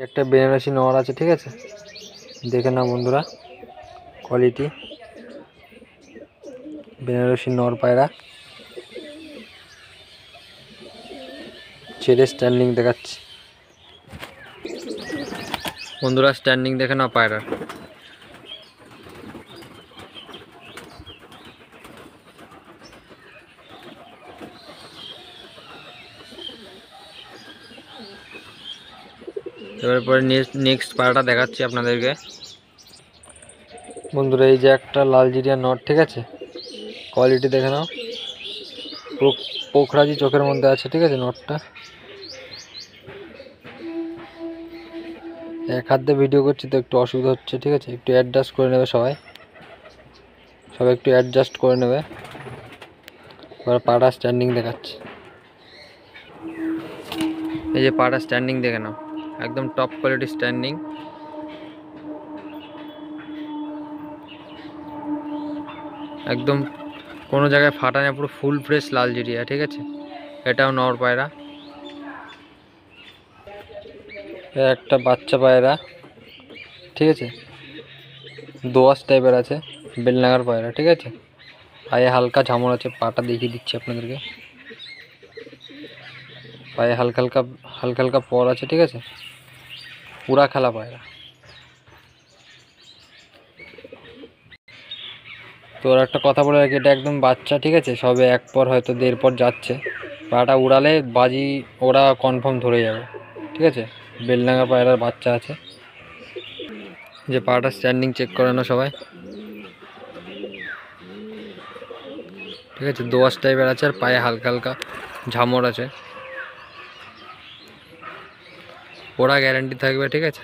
একটা বেনারসি নর আছে, ঠিক আছে, দেখে না বন্ধুরা কোয়ালিটি। বেনারসি নর পায়রা ছেড়ে স্ট্যান্ডিং দেখাচ্ছি বন্ধুরা, স্ট্যান্ডিং দেখে না পায়রা। এবার পরে নেক্সট পায়রাটা দেখাচ্ছি আপনাদেরকে বন্ধুরা। এই যে একটা লালজিরিয়া নট, ঠিক আছে, কোয়ালিটি দেখে নাও, পুরো পোখরাজি চোখের মধ্যে আছে, ঠিক আছে। নটটা এক হাত দিয়ে ভিডিও করছি তো একটু অসুবিধা হচ্ছে, ঠিক আছে, একটু অ্যাডজাস্ট করে নেবে সবাই একটু অ্যাডজাস্ট করে নেবে। এবার পাটা স্ট্যান্ডিং দেখাচ্ছে, এই যে পাটা স্ট্যান্ডিং দেখে নাও, একদম টপ কোয়ালিটি স্ট্যান্ডিং। একদম কোনো জায়গায় ফাটা না, পুরো ফুল ফ্রেশ লালজিরিয়া, ঠিক আছে। এটাও নর পায়রা, একটা বাচ্চা পায়রা, ঠিক আছে, দোয়াশ টাইপের আছে, বেলনাগার পায়রা, ঠিক আছে। পায়ে হালকা ঝামর আছে, পাটা দেখিয়ে দিচ্ছি আপনাদেরকে, পায়ে হালকা হালকা হালকা হালকা পর আছে, ঠিক আছে, পুরা খেলা পায়রা। তো ওর একটা কথা বলে রাখি, এটা একদম বাচ্চা, ঠিক আছে, সবে এক পর হয়তো দেড় পর যাচ্ছে। পাটা উড়ালে বাজি ওরা কনফার্ম ধরে যাবে, ঠিক আছে। বেলডাঙ্গা পায়রার বাচ্চা আছে। যে পাটা স্ট্যান্ডিং চেক করে না সবাই, ঠিক আছে, দোয়াশ টাইপের আছে আর পায়ে হালকা হালকা ঝামর আছে, ওরা গ্যারান্টি থাকবে, ঠিক আছে।